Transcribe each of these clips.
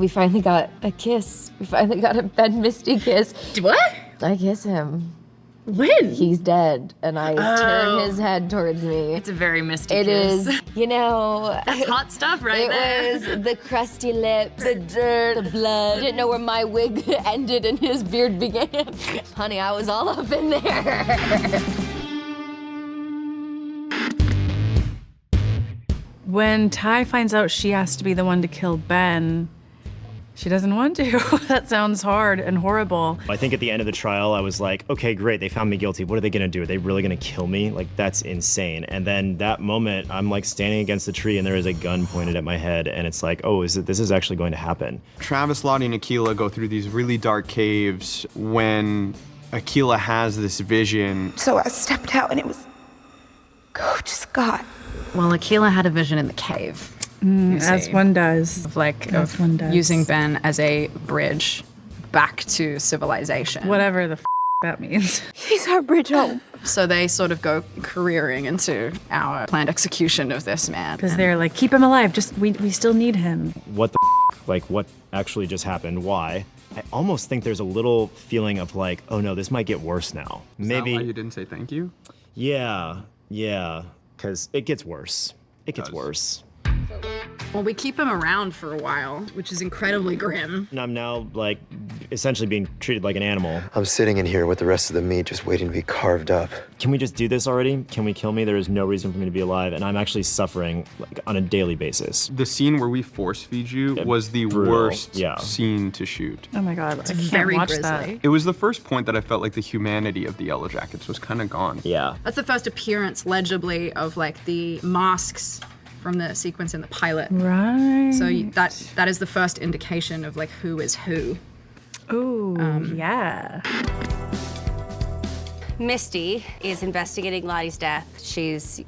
We finally got a kiss. We finally got a Ben Misty kiss. What? I kiss him. When? He's dead, and I turn his head towards me. It's a very Misty It kiss. is, you know. That's hot stuff right there. It was the crusty lips, the dirt, the blood. I didn't know where my wig ended and his beard began. Honey, I was all up in there. When Ty finds out she has to be the one to kill Ben, she doesn't want to. That sounds hard and horrible. I think at the end of the trial, I was like, okay, great, they found me guilty. What are they gonna do? Are they really gonna kill me? Like, that's insane. And then that moment, I'm like standing against the tree and there is a gun pointed at my head and it's like, oh, this is actually going to happen. Travis, Lottie, and Akilah go through these really dark caves when Akilah has this vision. So I stepped out and it was Coach Scott. Well, Akilah had a vision in the cave. As one does. Of using Ben as a bridge back to civilization. Whatever the that means. He's our bridge home. So they sort of go careering into our planned execution of this man. Because they're like, keep him alive, just we still need him. What the like what actually just happened? Why? I almost think there's a little feeling of like, oh no, this might get worse now. Maybe. Is that why you didn't say thank you? Yeah, because it gets worse. It gets worse. Well, we keep him around for a while, which is incredibly grim. And I'm now, like, essentially being treated like an animal. I'm sitting in here with the rest of the meat just waiting to be carved up. Can we just do this already? Can we kill me? There is no reason for me to be alive, and I'm actually suffering like on a daily basis. The scene where we force feed you was the worst scene to shoot. Oh my God, I can't very watch grisly. that. It was the first point that I felt like the humanity of the Yellowjackets was kind of gone. Yeah. That's the first appearance, legibly, of like the masks from the sequence in the pilot. Right. So that is the first indication of like who is who. Ooh, yeah. Misty is investigating Lottie's death. She's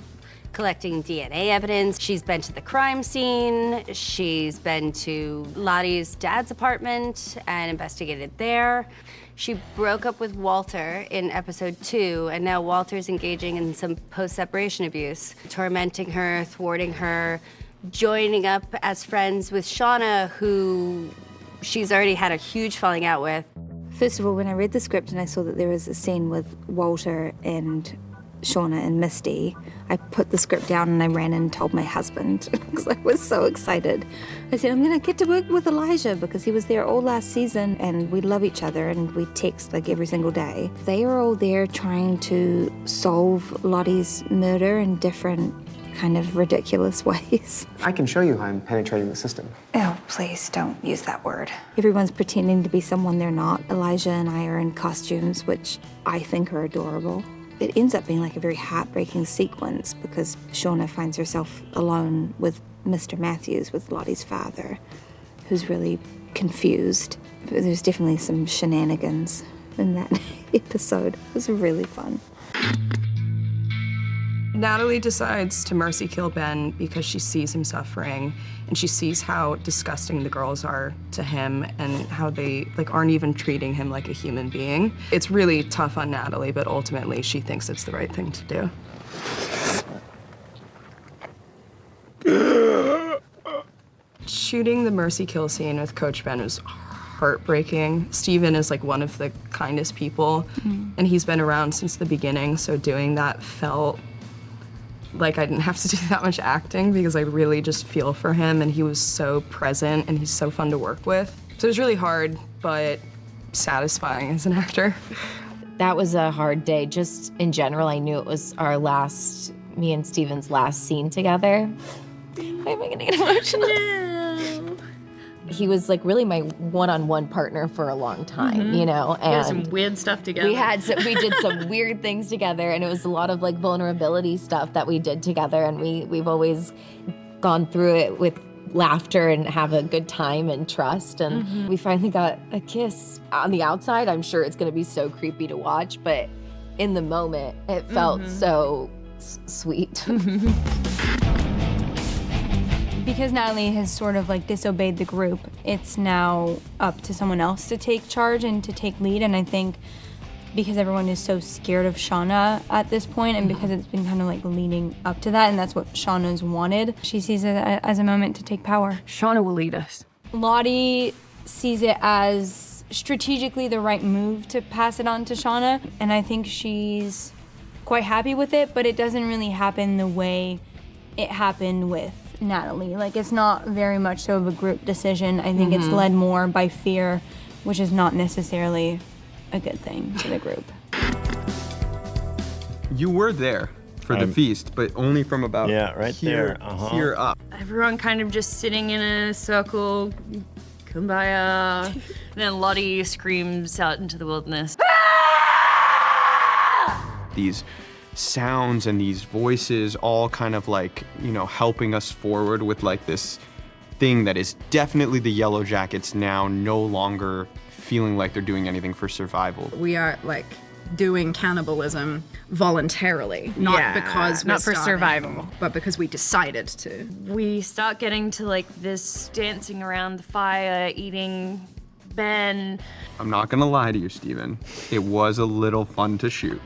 collecting DNA evidence. She's been to the crime scene. She's been to Lottie's dad's apartment and investigated there. She broke up with Walter in episode 2, and now Walter's engaging in some post-separation abuse, tormenting her, thwarting her, joining up as friends with Shauna, who she's already had a huge falling out with. First of all, when I read the script and I saw that there was a scene with Walter and Shauna and Misty, I put the script down and I ran and told my husband because I was so excited. I said, I'm gonna get to work with Elijah because he was there all last season and we love each other and we text like every single day. They are all there trying to solve Lottie's murder in different kind of ridiculous ways. I can show you how I'm penetrating the system. Oh, please don't use that word. Everyone's pretending to be someone they're not. Elijah and I are in costumes, which I think are adorable. It ends up being like a very heartbreaking sequence because Shauna finds herself alone with Mr. Matthews, with Lottie's father, who's really confused. There's definitely some shenanigans in that episode. It was really fun. Natalie decides to mercy kill Ben because she sees him suffering and she sees how disgusting the girls are to him and how they aren't even treating him like a human being. It's really tough on Natalie, but ultimately she thinks it's the right thing to do. Shooting the mercy kill scene with Coach Ben was heartbreaking. Steven is like one of the kindest people and he's been around since the beginning, so doing that felt like I didn't have to do that much acting because I really just feel for him and he was so present and he's so fun to work with. So it was really hard, but satisfying as an actor. That was a hard day. Just in general, I knew it was me and Steven's last scene together. Why am I gonna get emotional? No. He was like really my one-on-one partner for a long time, you know? And we had some weird stuff together. We did some weird things together, and it was a lot of like vulnerability stuff that we did together, and we've always gone through it with laughter and have a good time and trust, and we finally got a kiss. On the outside, I'm sure it's gonna be so creepy to watch, but in the moment, it felt so sweet. Because Natalie has sort of like disobeyed the group, it's now up to someone else to take charge and to take lead. And I think because everyone is so scared of Shauna at this point, and because it's been kind of like leading up to that, and that's what Shauna's wanted, she sees it as a moment to take power. Shauna will lead us. Lottie sees it as strategically the right move to pass it on to Shauna, and I think she's quite happy with it, but it doesn't really happen the way it happened with Natalie. Like, it's not very much so of a group decision. I think it's led more by fear, which is not necessarily a good thing for the group. You were there for the feast, but only from about here up. Everyone kind of just sitting in a circle, kumbaya. And then Lottie screams out into the wilderness. These sounds and these voices all kind of like, you know, helping us forward with like this thing that is definitely the Yellowjackets now, no longer feeling like they're doing anything for survival. We are like doing cannibalism voluntarily, not because not for survival, but because we decided to. We start getting to like this dancing around the fire, eating Ben. I'm not gonna lie to you, Steven. It was a little fun to shoot.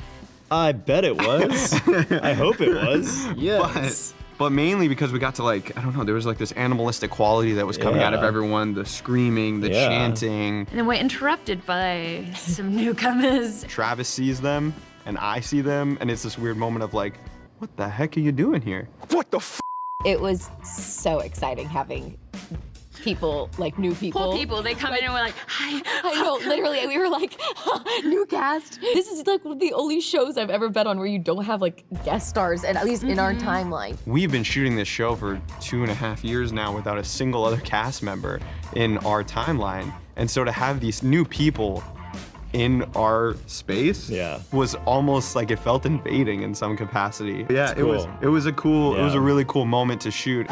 I bet it was. I hope it was. Yes. But mainly because we got to like, I don't know, there was like this animalistic quality that was coming out of everyone, the screaming, the chanting. And then we're interrupted by some newcomers. Travis sees them and I see them, and it's this weird moment of like, what the heck are you doing here? What the f? It was so exciting having people, like new people. Poor people, they come in and we're like, hi. I know, literally, we were like, new cast. This is like one of the only shows I've ever been on where you don't have like guest stars, and at least in our timeline. We've been shooting this show for 2.5 years now without a single other cast member in our timeline. And so to have these new people in our space was almost like it felt invading in some capacity. Yeah, cool. it was a really cool moment to shoot.